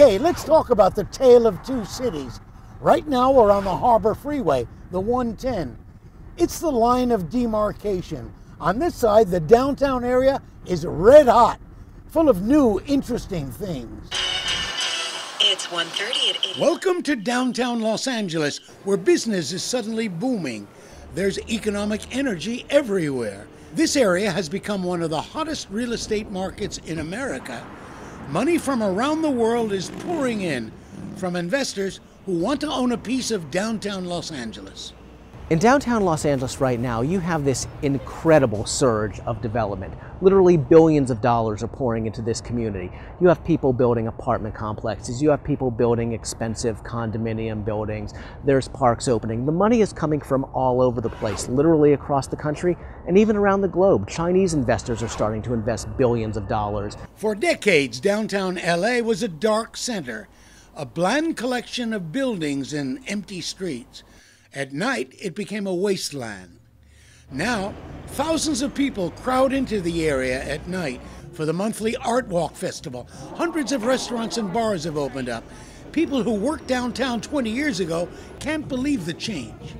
Okay, let's talk about the tale of two cities. Right now we're on the Harbor Freeway, the 110. It's the line of demarcation. On this side, the downtown area is red hot, full of new, interesting things. It's 1:30 at 8. Welcome to downtown Los Angeles, where business is suddenly booming. There's economic energy everywhere. This area has become one of the hottest real estate markets in America. Money from around the world is pouring in from investors who want to own a piece of downtown Los Angeles. In downtown Los Angeles right now, you have this incredible surge of development. Literally billions of dollars are pouring into this community. You have people building apartment complexes. You have people building expensive condominium buildings. There's parks opening. The money is coming from all over the place, literally across the country and even around the globe. Chinese investors are starting to invest billions of dollars. For decades, downtown LA was a dark center, a bland collection of buildings and empty streets. At night, it became a wasteland. Now, thousands of people crowd into the area at night for the monthly Art Walk Festival. Hundreds of restaurants and bars have opened up. People who worked downtown 20 years ago can't believe the change.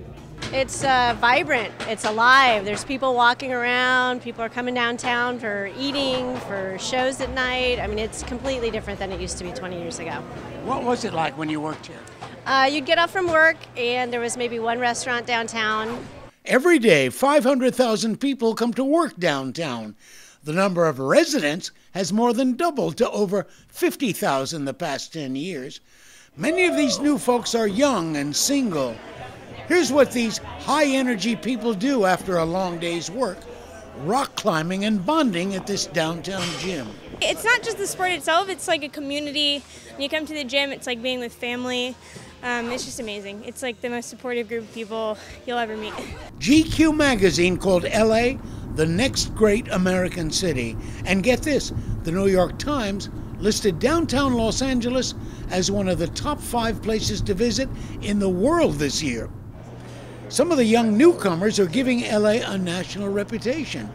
It's vibrant, it's alive. There's people walking around, people are coming downtown for eating, for shows at night. I mean, it's completely different than it used to be 20 years ago. What was it like when you worked here? You'd get off from work and there was maybe one restaurant downtown. Every day, 500,000 people come to work downtown. The number of residents has more than doubled to over 50,000 the past 10 years. Many of these new folks are young and single. Here's what these high-energy people do after a long day's work: rock climbing and bonding at this downtown gym. It's not just the sport itself, it's like a community. When you come to the gym, it's like being with family. It's just amazing. It's like the most supportive group of people you'll ever meet. GQ magazine called LA the next great American city. And get this, the New York Times listed downtown Los Angeles as one of the top 5 places to visit in the world this year. Some of the young newcomers are giving LA a national reputation.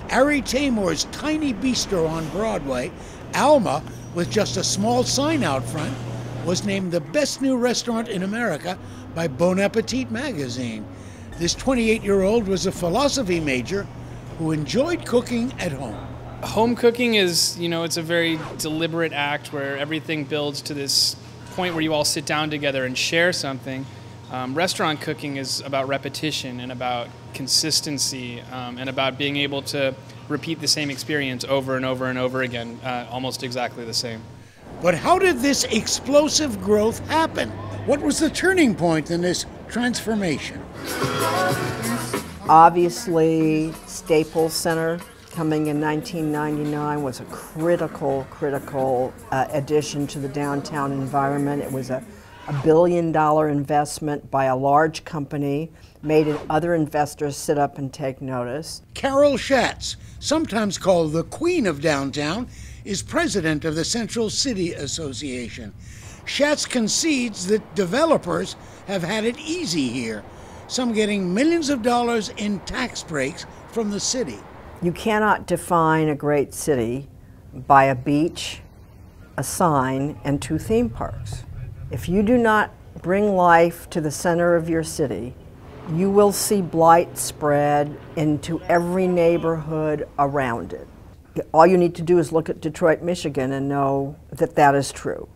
Ari Taymor's tiny bistro on Broadway, Alma, with just a small sign out front, was named the best new restaurant in America by Bon Appetit magazine. This 28-year-old was a philosophy major who enjoyed cooking at home. Home cooking is, it's a very deliberate act where everything builds to this point where you all sit down together and share something. Restaurant cooking is about repetition and about consistency and about being able to repeat the same experience over and over and over again, almost exactly the same. But how did this explosive growth happen? What was the turning point in this transformation? Obviously, Staples Center coming in 1999 was a critical addition to the downtown environment. It was a $1 billion investment by a large company, made other investors sit up and take notice. Carol Schatz, sometimes called the Queen of Downtown, is president of the Central City Association. Schatz concedes that developers have had it easy here, some getting millions of dollars in tax breaks from the city. You cannot define a great city by a beach, a sign, and 2 theme parks. If you do not bring life to the center of your city, you will see blight spread into every neighborhood around it. All you need to do is look at Detroit, Michigan, and know that that is true.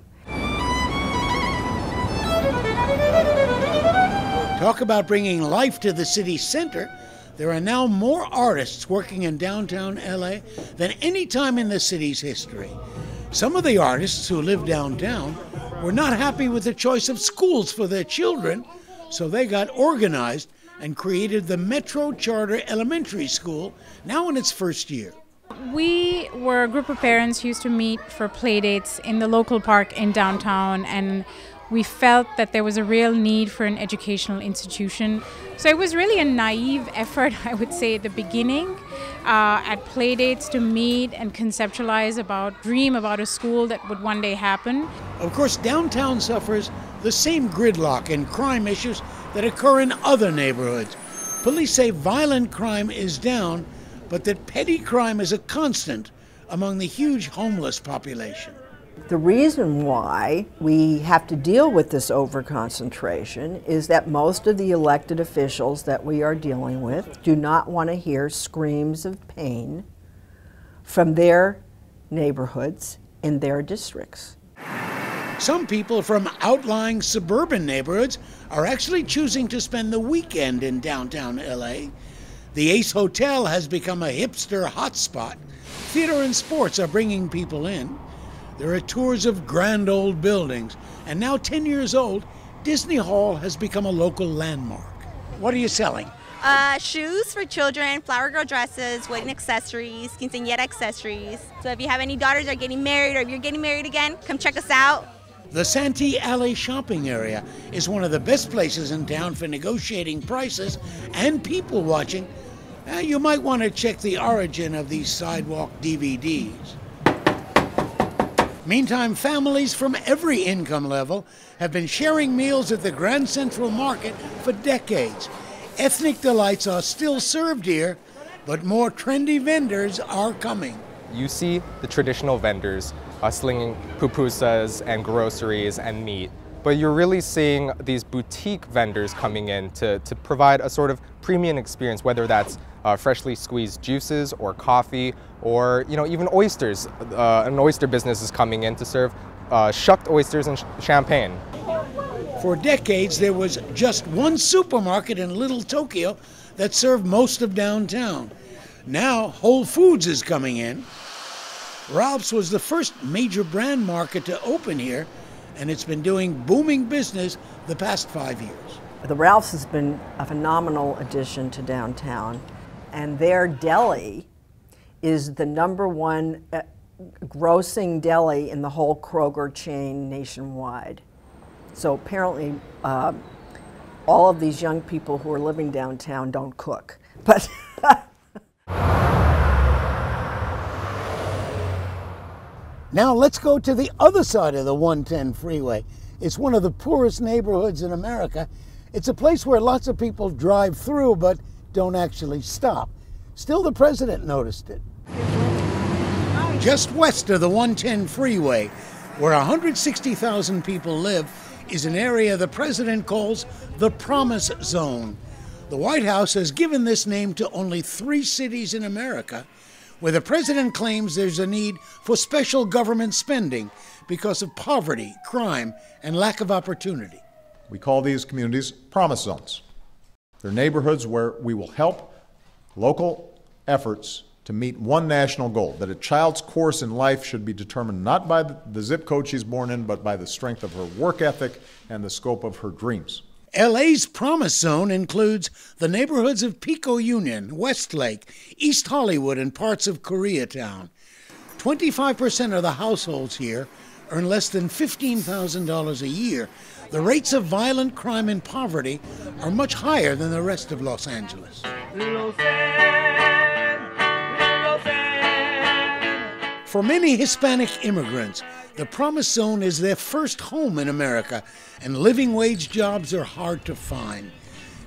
Talk about bringing life to the city center. There are now more artists working in downtown LA than any time in the city's history. Some of the artists who live downtown were not happy with the choice of schools for their children, so they got organized and created the Metro Charter Elementary School, now in its first year. We were a group of parents who used to meet for play dates in the local park in downtown, and we felt that there was a real need for an educational institution. So it was really a naive effort, I would say, at the beginning, at play dates to meet and conceptualize dream about a school that would one day happen. Of course, downtown suffers the same gridlock and crime issues that occur in other neighborhoods. Police say violent crime is down, but that petty crime is a constant among the huge homeless population. The reason why we have to deal with this overconcentration is that most of the elected officials that we are dealing with do not want to hear screams of pain from their neighborhoods in their districts. Some people from outlying suburban neighborhoods are actually choosing to spend the weekend in downtown LA. The Ace Hotel has become a hipster hotspot. Theater and sports are bringing people in. There are tours of grand old buildings, and now 10 years old, Disney Hall has become a local landmark. What are you selling? Shoes for children, flower girl dresses, wedding accessories, quinceañera accessories. So if you have any daughters that are getting married or if you're getting married again, come check us out. The Santee Alley shopping area is one of the best places in town for negotiating prices and people watching. You might want to check the origin of these sidewalk DVDs. Meantime, families from every income level have been sharing meals at the Grand Central Market for decades. Ethnic delights are still served here, but more trendy vendors are coming. You see the traditional vendors slinging pupusas and groceries and meat, but you're really seeing these boutique vendors coming in to provide a sort of premium experience, whether that's freshly squeezed juices or coffee or even oysters. An oyster business is coming in to serve shucked oysters and champagne. For decades, there was just one supermarket in Little Tokyo that served most of downtown. Now, Whole Foods is coming in. Ralph's was the first major brand market to open here, and it's been doing booming business the past 5 years. The Ralph's has been a phenomenal addition to downtown, and their deli is the #1 grossing deli in the whole Kroger chain nationwide. So apparently all of these young people who are living downtown don't cook. But now let's go to the other side of the 110 freeway. It's one of the poorest neighborhoods in America. It's a place where lots of people drive through but don't actually stop. Still, the president noticed it. Just west of the 110 freeway, where 160,000 people live, is an area the president calls the Promise Zone. The White House has given this name to only 3 cities in America, where the president claims there's a need for special government spending because of poverty, crime, and lack of opportunity. We call these communities Promise Zones. They're neighborhoods where we will help local efforts to meet one national goal, that a child's course in life should be determined not by the zip code she's born in, but by the strength of her work ethic and the scope of her dreams. LA's Promise Zone includes the neighborhoods of Pico Union, Westlake, East Hollywood, and parts of Koreatown. 25% of the households here earn less than $15,000 a year. The rates of violent crime and poverty are much higher than the rest of Los Angeles. For many Hispanic immigrants, the Promise Zone is their first home in America, and living wage jobs are hard to find.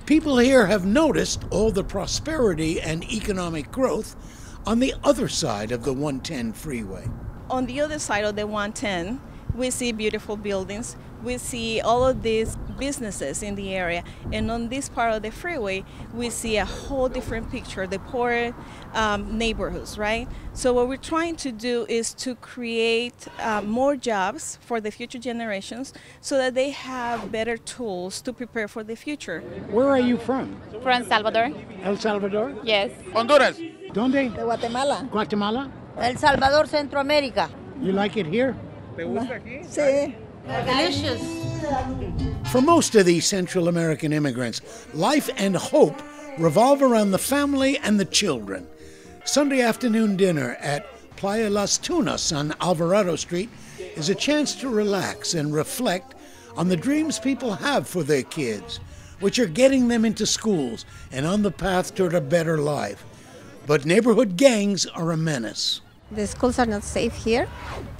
People here have noticed all the prosperity and economic growth on the other side of the 110 freeway. On the other side of the 110, we see beautiful buildings. We see all of these businesses in the area, and on this part of the freeway we see a whole different picture, the poor neighborhoods, right? So what we're trying to do is to create more jobs for the future generations so that they have better tools to prepare for the future. Where are you from? From El Salvador. El Salvador? Yes. Honduras. ¿Dónde? De Guatemala. Guatemala? El Salvador, Centroamérica. You like it here? ¿Te gusta aquí? Sí. Delicious. For most of these Central American immigrants, life and hope revolve around the family and the children. Sunday afternoon dinner at Playa Las Tunas on Alvarado Street is a chance to relax and reflect on the dreams people have for their kids, which are getting them into schools and on the path toward a better life. But neighborhood gangs are a menace. The schools are not safe here.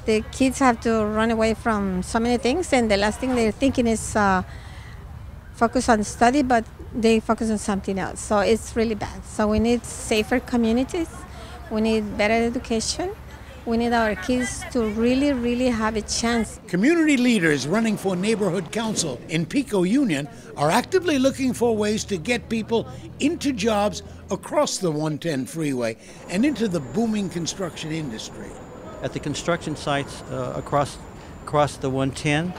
The kids have to run away from so many things, and the last thing they're thinking is focus on study, but they focus on something else. So it's really bad. So we need safer communities. We need better education. We need our kids to really, really have a chance. Community leaders running for neighborhood council in Pico Union are actively looking for ways to get people into jobs across the 110 freeway and into the booming construction industry. At the construction sites across the 110,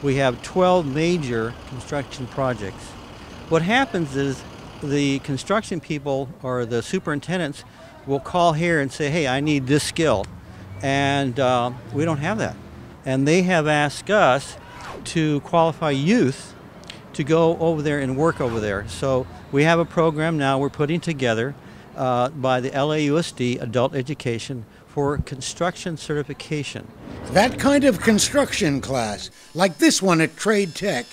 we have 12 major construction projects. What happens is the construction people or the superintendents will call here and say, hey, I need this skill. And we don't have that. And they have asked us to qualify youth to go over there and work over there. So we have a program now we're putting together by the LAUSD Adult Education for construction certification. That kind of construction class, like this one at Trade Tech,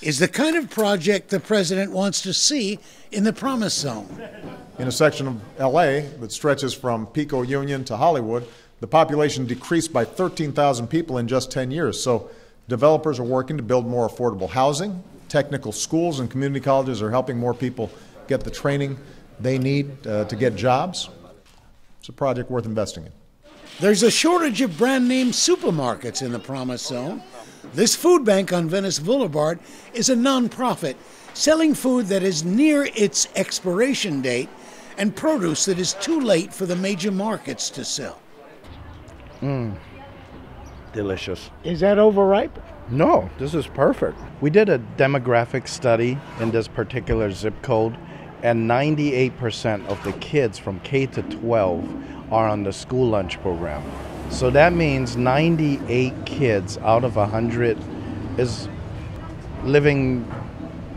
is the kind of project the president wants to see in the Promise Zone. In a section of LA that stretches from Pico Union to Hollywood, the population decreased by 13,000 people in just 10 years. So developers are working to build more affordable housing. Technical schools and community colleges are helping more people get the training they need to get jobs. It's a project worth investing in. There's a shortage of brand name supermarkets in the Promise Zone. This food bank on Venice Boulevard is a nonprofit selling food that is near its expiration date and produce that is too late for the major markets to sell. Delicious. Is that overripe? No, this is perfect. We did a demographic study in this particular zip code, and 98% of the kids from K to 12 are on the school lunch program. So that means 98 kids out of 100 is living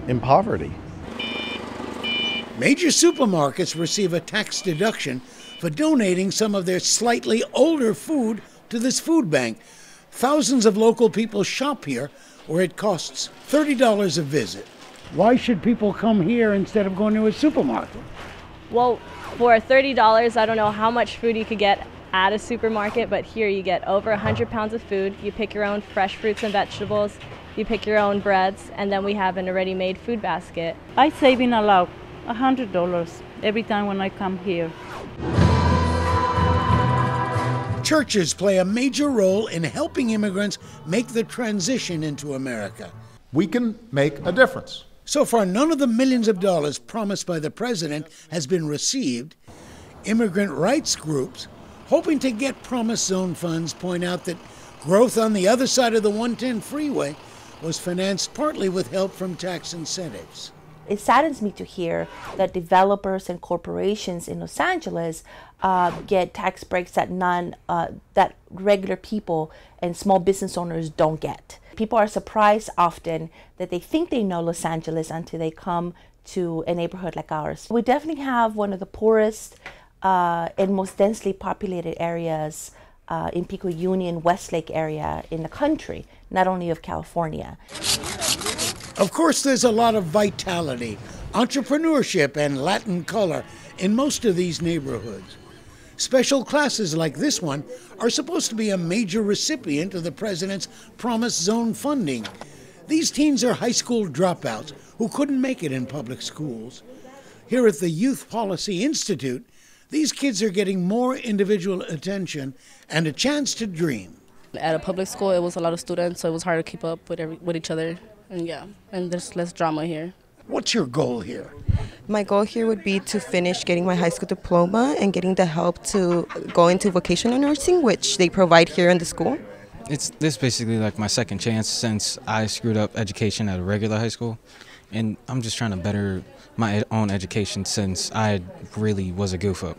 in poverty. Major supermarkets receive a tax deduction for donating some of their slightly older food to this food bank. Thousands of local people shop here, where it costs $30 a visit. Why should people come here instead of going to a supermarket? Well, for $30, I don't know how much food you could get at a supermarket, but here you get over 100 pounds of food. You pick your own fresh fruits and vegetables, you pick your own breads, and then we have an already made food basket. I save in about $100 every time when I come here. Churches play a major role in helping immigrants make the transition into America. We can make a difference. So far, none of the millions of dollars promised by the president has been received. Immigrant rights groups, hoping to get Promise Zone funds, point out that growth on the other side of the 110 freeway was financed partly with help from tax incentives. It saddens me to hear that developers and corporations in Los Angeles get tax breaks that that regular people and small business owners don't get. People are surprised often that they think they know Los Angeles until they come to a neighborhood like ours. We definitely have one of the poorest and most densely populated areas in Pico Union, Westlake area in the country, not only of California. Of course, there's a lot of vitality, entrepreneurship, and Latin color in most of these neighborhoods. Special classes like this one are supposed to be a major recipient of the president's Promise Zone funding. These teens are high school dropouts who couldn't make it in public schools. Here at the Youth Policy Institute, these kids are getting more individual attention and a chance to dream. At a public school, it was a lot of students, so it was hard to keep up with each other. And there's less drama here. What's your goal here? My goal here would be to finish getting my high school diploma and getting the help to go into vocational nursing, which they provide here in the school. This is basically like my second chance since I screwed up education at a regular high school. And I'm just trying to better my own education since I really was a goof up.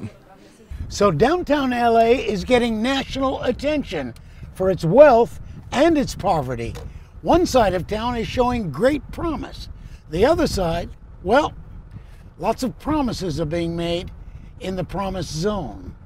So downtown LA is getting national attention for its wealth and its poverty. One side of town is showing great promise. The other side, well, lots of promises are being made in the Promise Zone.